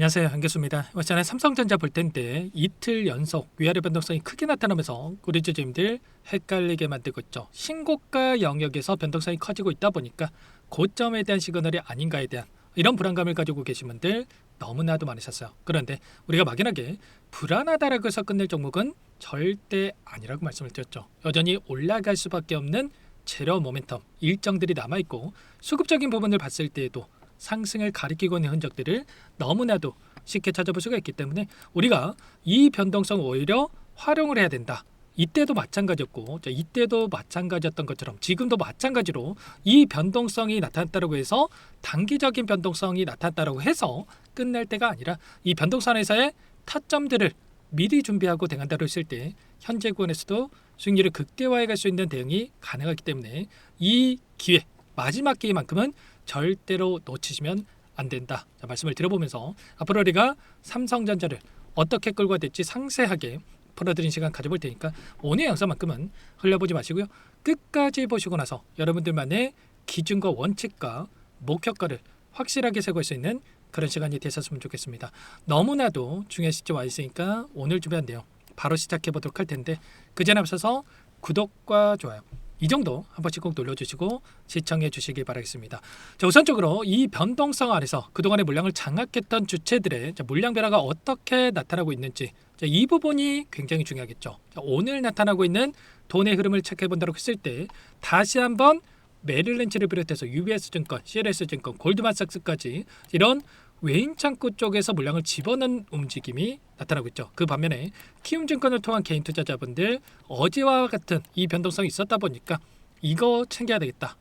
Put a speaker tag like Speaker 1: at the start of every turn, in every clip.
Speaker 1: 안녕하세요, 한교수입니다. 이번 시간에 삼성전자 볼 텐데 이틀 연속 위아래 변동성이 크게 나타나면서 우리 주주님들 헷갈리게 만들고 있죠. 신고가 영역에서 변동성이 커지고 있다 보니까 고점에 대한 시그널이 아닌가에 대한 이런 불안감을 가지고 계신 분들 너무나도 많으셨어요. 그런데 우리가 막연하게 불안하다라고 해서 끝낼 종목은 절대 아니라고 말씀을 드렸죠. 여전히 올라갈 수밖에 없는 재료 모멘텀 일정들이 남아있고 수급적인 부분을 봤을 때에도 상승을 가리키고 있는 흔적들을 너무나도 쉽게 찾아볼 수가 있기 때문에 우리가 이 변동성을 오히려 활용을 해야 된다. 이때도 마찬가지였고 이때도 마찬가지였던 것처럼 지금도 마찬가지로 이 변동성이 나타났다고 해서 단기적인 변동성이 나타났다고 해서 끝날 때가 아니라 이 변동선에서의 타점들을 미리 준비하고 대응한다고 했을 때 현재 구간에서도 수익률을 극대화해 갈 수 있는 대응이 가능하기 때문에 이 기회, 마지막 기회만큼은 절대로 놓치시면 안 된다. 자, 말씀을 드려보면서 앞으로 우리가 삼성전자를 어떻게 끌고 될지 상세하게 풀어드린 시간 가져볼 테니까 오늘 영상만큼은 흘려보지 마시고요. 끝까지 보시고 나서 여러분들만의 기준과 원칙과 목표가를 확실하게 세울 수 있는 그런 시간이 되셨으면 좋겠습니다. 너무나도 중요한 시점 와 있으니까 오늘 준비한 내용 바로 시작해 보도록 할 텐데 그 전에 앞서서 구독과 좋아요 이 정도 한 번씩 꼭 눌러주시고 시청해 주시기 바라겠습니다. 자, 우선적으로 이 변동성 안에서 그동안의 물량을 장악했던 주체들의 물량 변화가 어떻게 나타나고 있는지 이 부분이 굉장히 중요하겠죠. 자, 오늘 나타나고 있는 돈의 흐름을 체크해 본다고 했을 때 다시 한번 메릴린치를 비롯해서 UBS증권, CLS증권, 골드만삭스까지 이런 외인 창구 쪽에서 물량을 집어넣는 움직임이 나타나고 있죠. 그 반면에 키움증권을 통한 개인 투자자분들 어제와 같은 이 변동성이 있었다 보니까 이거 챙겨야 되겠다.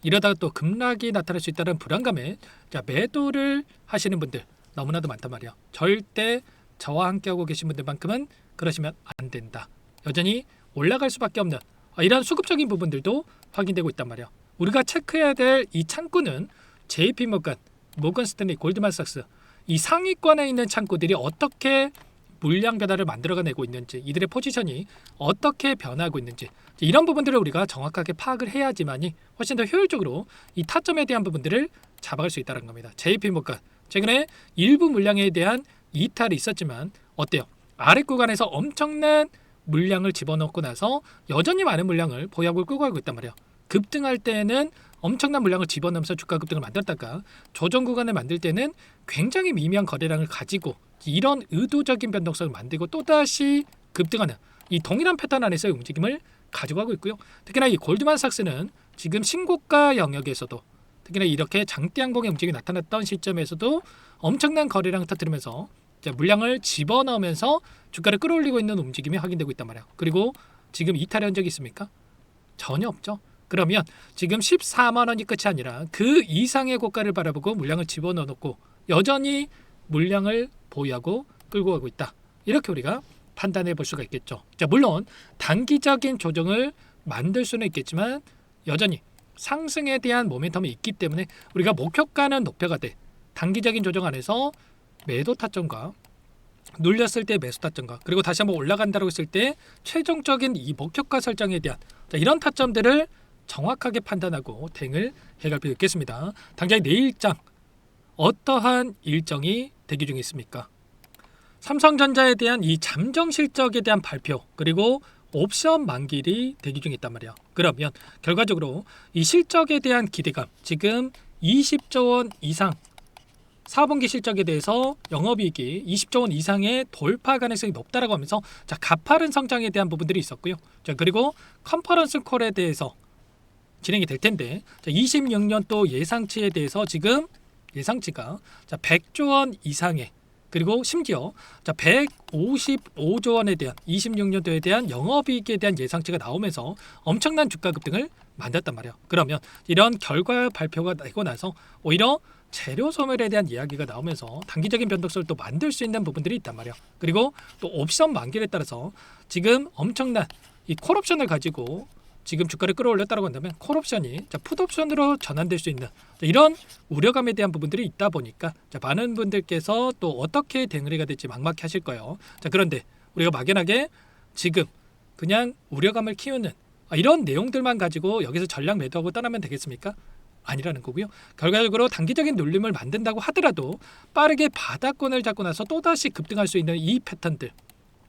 Speaker 1: 이러다가 또 급락이 나타날 수 있다는 불안감에 매도를 하시는 분들 너무나도 많단 말이에요. 절대 저와 함께하고 계신 분들만큼은 그러시면 안 된다. 여전히 올라갈 수밖에 없는 이런 수급적인 부분들도 확인되고 있단 말이에요. 우리가 체크해야 될 이 창구는 JP모건, 모건스탠리, 골드만삭스 이 상위권에 있는 창구들이 어떻게 물량 변화를 만들어내고 있는지 이들의 포지션이 어떻게 변하고 있는지 이런 부분들을 우리가 정확하게 파악을 해야지만이 훨씬 더 효율적으로 이 타점에 대한 부분들을 잡아갈 수 있다는 겁니다. JP모건 최근에 일부 물량에 대한 이탈이 있었지만 어때요? 아래 구간에서 엄청난 물량을 집어넣고 나서 여전히 많은 물량을 보유하고 끌고 가고 있단 말이에요. 급등할 때는 엄청난 물량을 집어넣으면서 주가 급등을 만들었다가 조정 구간을 만들 때는 굉장히 미미한 거래량을 가지고 이런 의도적인 변동성을 만들고 또다시 급등하는 이 동일한 패턴 안에서의 움직임을 가져가고 있고요. 특히나 이 골드만삭스는 지금 신고가 영역에서도 특히나 이렇게 장대 양봉의 움직임이 나타났던 시점에서도 엄청난 거래량을 터뜨리면서 물량을 집어넣으면서 주가를 끌어올리고 있는 움직임이 확인되고 있단 말이에요. 그리고 지금 이탈한 적이 있습니까? 전혀 없죠. 그러면 지금 14만 원이 끝이 아니라 그 이상의 고가를 바라보고 물량을 집어넣어놓고 여전히 물량을 보유하고 끌고 가고 있다. 이렇게 우리가 판단해 볼 수가 있겠죠. 자, 물론 단기적인 조정을 만들 수는 있겠지만 여전히 상승에 대한 모멘텀이 있기 때문에 우리가 목표가는 높여가되 단기적인 조정 안에서 매도 타점과 눌렸을 때 매수 타점과 그리고 다시 한번 올라간다고 했을 때 최종적인 이 목표가 설정에 대한 이런 타점들을 정확하게 판단하고 대응을 해갈 필요가 있겠습니다. 당장 내일장 어떠한 일정이 대기 중에 있습니까? 삼성전자에 대한 이 잠정 실적에 대한 발표 그리고 옵션 만기일이 대기 중에 있단 말이에요. 그러면 결과적으로 이 실적에 대한 기대감 지금 20조 원 이상 4분기 실적에 대해서 영업이익이 20조 원 이상의 돌파 가능성이 높다라고 하면서 가파른 성장에 대한 부분들이 있었고요. 그리고 컨퍼런스 콜에 대해서 진행이 될 텐데 26년도 예상치에 대해서 지금 예상치가 100조 원 이상의 그리고 심지어 155조 원에 대한 26년도에 대한 영업이익에 대한 예상치가 나오면서 엄청난 주가 급등을 만들었단 말이에요. 그러면 이런 결과 발표가 되고 나서 오히려 재료 소멸에 대한 이야기가 나오면서 단기적인 변동성을 또 만들 수 있는 부분들이 있단 말이에요. 그리고 또 옵션 만기에 따라서 지금 엄청난 이 콜옵션을 가지고 지금 주가를 끌어올렸다고 한다면 콜옵션이 풋옵션으로 전환될 수 있는 이런 우려감에 대한 부분들이 있다 보니까 많은 분들께서 또 어떻게 대응을 해야 될지 막막해 하실 거예요. 그런데 우리가 막연하게 지금 그냥 우려감을 키우는 이런 내용들만 가지고 여기서 전략 매도하고 떠나면 되겠습니까? 아니라는 거고요. 결과적으로 단기적인 눌림을 만든다고 하더라도 빠르게 바닥권을 잡고 나서 또다시 급등할 수 있는 이 패턴들,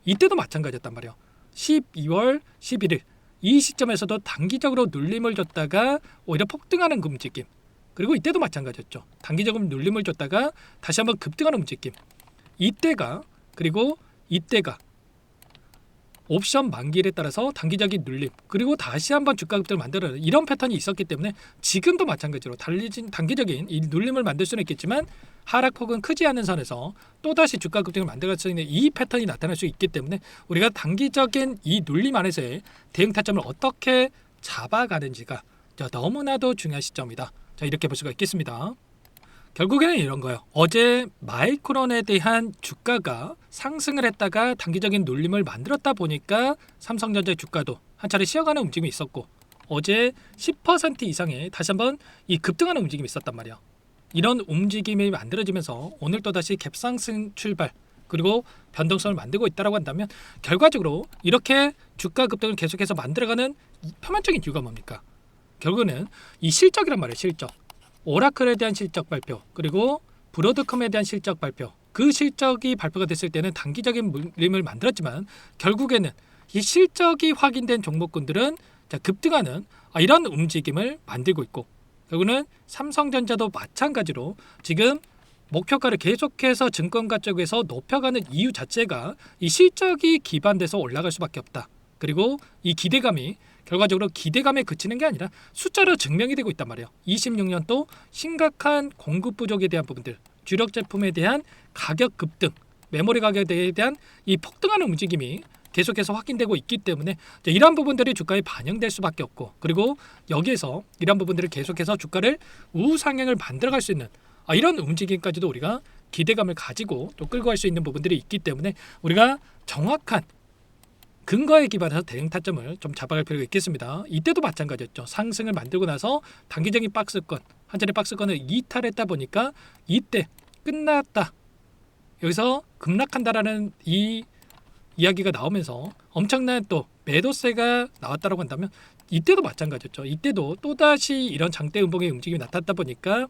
Speaker 1: 이때도 마찬가지였단 말이에요. 12월 11일 이 시점에서도 단기적으로 눌림을 줬다가 오히려 폭등하는 움직임, 그리고 이때도 마찬가지였죠. 단기적으로 눌림을 줬다가 다시 한번 급등하는 움직임, 이때가, 그리고 이때가 옵션 만기일에 따라서 단기적인 눌림, 그리고 다시 한번 주가 급등을 만들어내는 이런 패턴이 있었기 때문에 지금도 마찬가지로 단기적인 이 눌림을 만들 수는 있겠지만 하락폭은 크지 않은 선에서 또다시 주가 급등을 만들어낼 수 있는 이 패턴이 나타날 수 있기 때문에 우리가 단기적인 이 눌림 안에서의 대응 타점을 어떻게 잡아가는지가 너무나도 중요한 시점이다. 자, 이렇게 볼 수가 있겠습니다. 결국에는 이런 거예요. 어제 마이크론에 대한 주가가 상승을 했다가 단기적인 눌림을 만들었다 보니까 삼성전자 주가도 한 차례 쉬어가는 움직임이 있었고, 어제 10% 이상의 다시 한번 이 급등하는 움직임이 있었단 말이야. 이런 움직임이 만들어지면서 오늘 또다시 갭상승 출발, 그리고 변동성을 만들고 있다고 한다면 결과적으로 이렇게 주가 급등을 계속해서 만들어가는 표면적인 이유가 뭡니까? 결국은 이 실적이란 말이에요. 실적. 오라클에 대한 실적 발표, 그리고 브로드컴에 대한 실적 발표, 그 실적이 발표가 됐을 때는 단기적인 물림을 만들었지만 결국에는 이 실적이 확인된 종목군들은 급등하는 이런 움직임을 만들고 있고, 결국은 삼성전자도 마찬가지로 지금 목표가를 계속해서 증권가 쪽에서 높여가는 이유 자체가 이 실적이 기반돼서 올라갈 수밖에 없다. 그리고 이 기대감이 결과적으로 기대감에 그치는 게 아니라 숫자로 증명이 되고 있단 말이에요. 26년도 심각한 공급 부족에 대한 부분들, 주력 제품에 대한 가격 급등, 메모리 가격에 대한 이 폭등하는 움직임이 계속해서 확인되고 있기 때문에 이러한 부분들이 주가에 반영될 수밖에 없고, 그리고 여기에서 이러한 부분들을 계속해서 주가를 우상향을 만들어갈 수 있는 이런 움직임까지도 우리가 기대감을 가지고 또 끌고 갈 수 있는 부분들이 있기 때문에 우리가 정확한 근거에 기반해서 대응 타점을 좀 잡아갈 필요가 있겠습니다. 이때도 마찬가지였죠. 상승을 만들고 나서 단기적인 박스권, 한 차례 박스권을 이탈했다 보니까 이때 끝났다, 여기서 급락한다라는 이 이야기가 나오면서 엄청난 또 매도세가 나왔다고 한다면 이때도 마찬가지였죠. 이때도 또다시 이런 장대 음봉의 움직임이 나타났다 보니까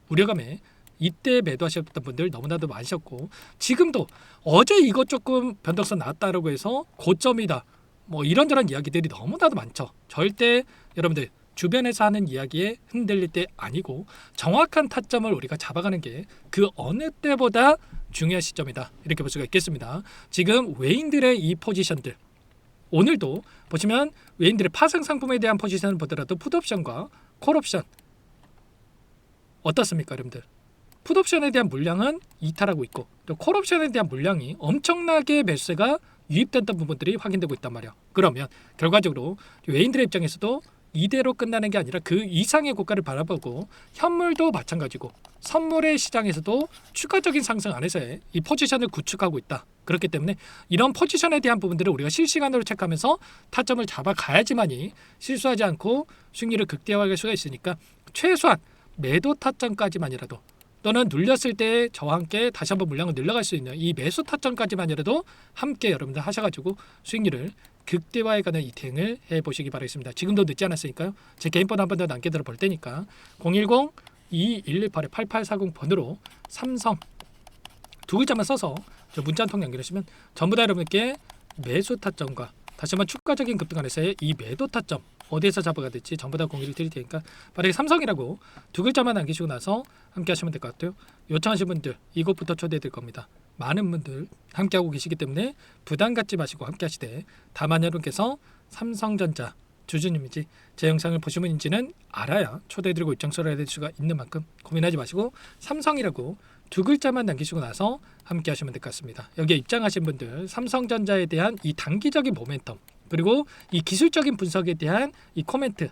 Speaker 1: 우려감에 이때 매도하셨던 분들 너무나도 많으셨고, 지금도 어제 이것 조금 변동성 나왔다라고 해서 고점이다, 뭐 이런저런 이야기들이 너무나도 많죠. 절대 여러분들 주변에서 하는 이야기에 흔들릴 때 아니고 정확한 타점을 우리가 잡아가는 게 그 어느 때보다 중요한 시점이다, 이렇게 볼 수가 있겠습니다. 지금 외인들의 이 포지션들, 오늘도 보시면 외인들의 파생 상품에 대한 포지션을 보더라도 풋옵션과 콜옵션 어떻습니까, 여러분들? 풋옵션에 대한 물량은 이탈하고 있고, 또 콜옵션에 대한 물량이 엄청나게 매수세가 유입됐던 부분들이 확인되고 있단 말이야. 그러면 결과적으로 외인들의 입장에서도 이대로 끝나는 게 아니라 그 이상의 고가를 바라보고, 현물도 마찬가지고 선물의 시장에서도 추가적인 상승 안에서의 이 포지션을 구축하고 있다. 그렇기 때문에 이런 포지션에 대한 부분들을 우리가 실시간으로 체크하면서 타점을 잡아가야지만이 실수하지 않고 수익률을 극대화할 수가 있으니까 최소한 매도 타점까지만이라도, 또는 눌렸을 때 저와 함께 다시 한번 물량을 늘려갈 수 있는 이 매수 타점까지만이라도 함께 여러분들 하셔가지고 수익률을 극대화해가는 이 대응을 해보시기 바라겠습니다. 지금도 늦지 않았으니까요. 제 개인 번호 한 번 더 남겨들어 볼 테니까 010-2118-8840번으로 삼성 두 글자만 써서 저 문자 한 통 연결하시면 전부 다 여러분께 매수 타점과 다시 한번 추가적인 급등 안에서의 이 매도 타점 어디에서 잡아가 될지 전부 다 공유를 드릴 테니까 만약에 삼성이라고 두 글자만 남기시고 나서 함께 하시면 될 것 같아요. 요청하신 분들 이곳부터 초대해 드릴 겁니다. 많은 분들 함께하고 계시기 때문에 부담 갖지 마시고 함께 하시되, 다만 여러분께서 삼성전자 주주님인지 제 영상을 보신 분인지는 알아야 초대해드리고 입장서를 해드릴 수가 있는 만큼 고민하지 마시고 삼성이라고 두 글자만 남기시고 나서 함께 하시면 될 것 같습니다. 여기에 입장하신 분들 삼성전자에 대한 이 단기적인 모멘텀, 그리고 이 기술적인 분석에 대한 이 코멘트,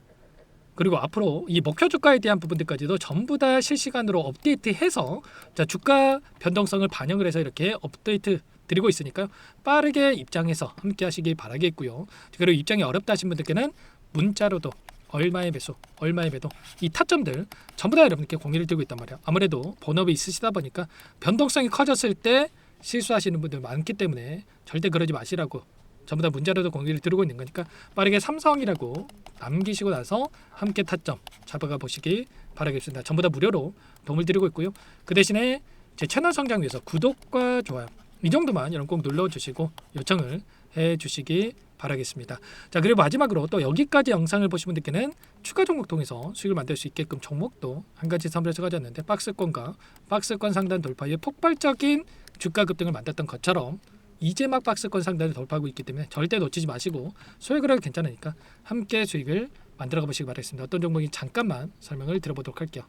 Speaker 1: 그리고 앞으로 이 목표 주가에 대한 부분들까지도 전부 다 실시간으로 업데이트해서 주가 변동성을 반영을 해서 이렇게 업데이트 드리고 있으니까요. 빠르게 입장해서 함께 하시길 바라겠고요. 그리고 입장이 어렵다 하신 분들께는 문자로도 얼마의 매수, 얼마의 매도, 이 타점들 전부 다 여러분께 공유를 드리고 있단 말이에요. 아무래도 본업이 있으시다 보니까 변동성이 커졌을 때 실수하시는 분들 많기 때문에 절대 그러지 마시라고 전부 다 문자로도 공개를 드리고 있는 거니까 빠르게 삼성이라고 남기시고 나서 함께 타점 잡아가 보시기 바라겠습니다. 전부 다 무료로 도움을 드리고 있고요. 그 대신에 제 채널 성장 위해서 구독과 좋아요 이 정도만 여러분 꼭 눌러주시고 요청을 해주시기 바라겠습니다. 자, 그리고 마지막으로 또 여기까지 영상을 보신 분들께는 추가 종목 통해서 수익을 만들 수 있게끔 종목도 한 가지 선물해서 가졌는데 박스권과 박스권 상단 돌파에 폭발적인 주가 급등을 만들었던 것처럼 이제 막 박스권 상단을 돌파하고 있기 때문에 절대 놓치지 마시고 소액으로 해도 괜찮으니까 함께 수익을 만들어 가보시기 바라겠습니다. 어떤 종목인지 잠깐만 설명을 드려보도록 할게요.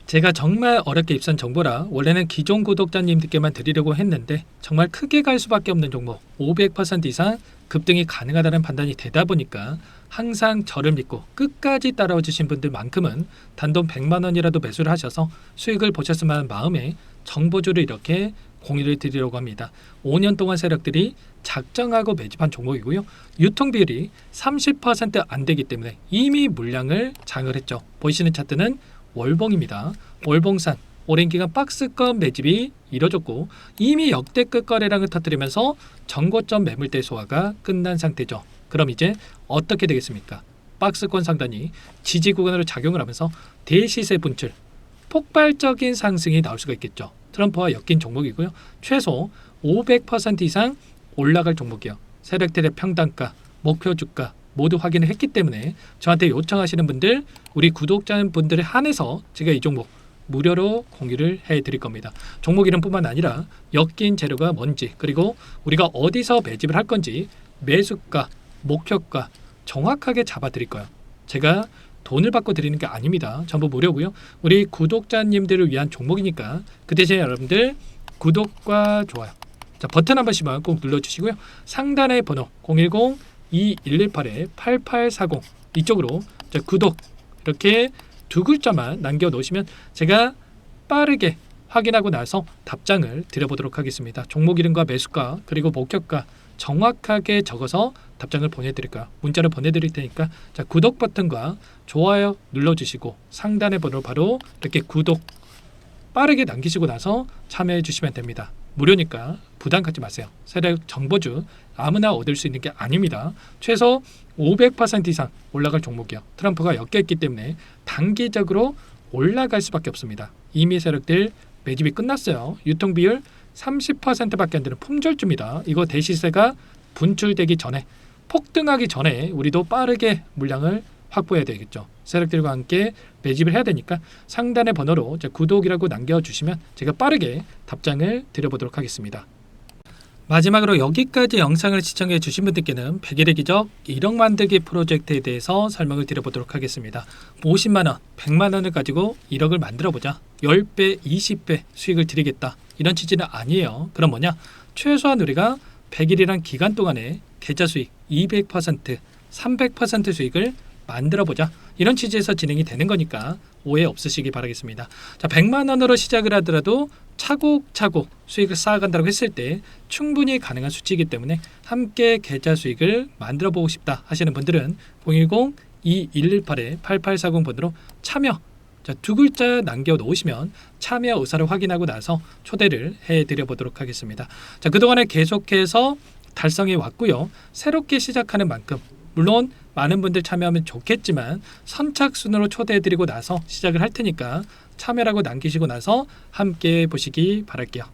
Speaker 1: 제가 정말 어렵게 입선 정보라 원래는 기존 구독자님들께만 드리려고 했는데 정말 크게 갈 수밖에 없는 종목 500% 이상 급등이 가능하다는 판단이 되다 보니까 항상 저를 믿고 끝까지 따라와 주신 분들만큼은 단돈 100만 원이라도 매수를 하셔서 수익을 보셨으면 하는 마음에 정보주를 이렇게 공유를 드리려고 합니다. 5년 동안 세력들이 작정하고 매집한 종목이고요. 유통비율이 30% 안 되기 때문에 이미 물량을 장을 했죠. 보이시는 차트는 월봉입니다. 월봉산 오랜 기간 박스권 매집이 이뤄졌고 이미 역대급 거래량을 터뜨리면서 전고점 매물대 소화가 끝난 상태죠. 그럼 이제 어떻게 되겠습니까? 박스권 상단이 지지 구간으로 작용을 하면서 대시세 분출, 폭발적인 상승이 나올 수가 있겠죠. 트럼프와 엮인 종목이고요. 최소 500% 이상 올라갈 종목이요. 세력들의 평단가, 목표 주가 모두 확인을 했기 때문에 저한테 요청하시는 분들, 우리 구독자분들에 한해서 제가 이 종목 무료로 공유를 해드릴 겁니다. 종목 이름뿐만 아니라 엮인 재료가 뭔지, 그리고 우리가 어디서 매집을 할 건지 매수가, 목표가 정확하게 잡아드릴 거예요. 제가 돈을 받고 드리는 게 아닙니다. 전부 무료고요. 우리 구독자님들을 위한 종목이니까 그 대신에 여러분들 구독과 좋아요 자, 버튼 한 번씩만 꼭 눌러주시고요. 상단의 번호 010-2118-8840 이쪽으로 자, 구독 이렇게 두 글자만 남겨놓으시면 제가 빠르게 확인하고 나서 답장을 드려보도록 하겠습니다. 종목 이름과 매수가 그리고 목표가 정확하게 적어서 답장을 보내드릴까요? 문자로 보내드릴 테니까 자, 구독 버튼과 좋아요 눌러주시고 상단의 번호 바로 이렇게 구독 빠르게 남기시고 나서 참여해 주시면 됩니다. 무료니까 부담 갖지 마세요. 세력 정보주 아무나 얻을 수 있는 게 아닙니다. 최소 500% 이상 올라갈 종목이요. 트럼프가 엮였기 때문에 단기적으로 올라갈 수밖에 없습니다. 이미 세력들 매집이 끝났어요. 유통비율 30%밖에 안 되는 품절주입니다. 이거 대시세가 분출되기 전에 폭등하기 전에 우리도 빠르게 물량을 확보해야 되겠죠. 세력들과 함께 매집을 해야 되니까 상단의 번호로 구독이라고 남겨주시면 제가 빠르게 답장을 드려보도록 하겠습니다. 마지막으로 여기까지 영상을 시청해 주신 분들께는 100일의 기적 1억 만들기 프로젝트에 대해서 설명을 드려보도록 하겠습니다. 50만원, 100만원을 가지고 1억을 만들어보자. 10배, 20배 수익을 드리겠다. 이런 취지는 아니에요. 그럼 뭐냐? 최소한 우리가 100일이란 기간 동안에 계좌 수익 200%, 300% 수익을 만들어보자. 이런 취지에서 진행이 되는 거니까 오해 없으시기 바라겠습니다. 자, 100만 원으로 시작을 하더라도 차곡차곡 수익을 쌓아간다고 했을 때 충분히 가능한 수치이기 때문에 함께 계좌 수익을 만들어보고 싶다 하시는 분들은 010-2118-8840번으로 참여 자, 두 글자 남겨놓으시면 참여 의사를 확인하고 나서 초대를 해드려보도록 하겠습니다. 자, 그동안에 계속해서 달성해 왔고요. 새롭게 시작하는 만큼 물론 많은 분들 참여하면 좋겠지만 선착순으로 초대해드리고 나서 시작을 할 테니까 참여라고 남기시고 나서 함께 보시기 바랄게요.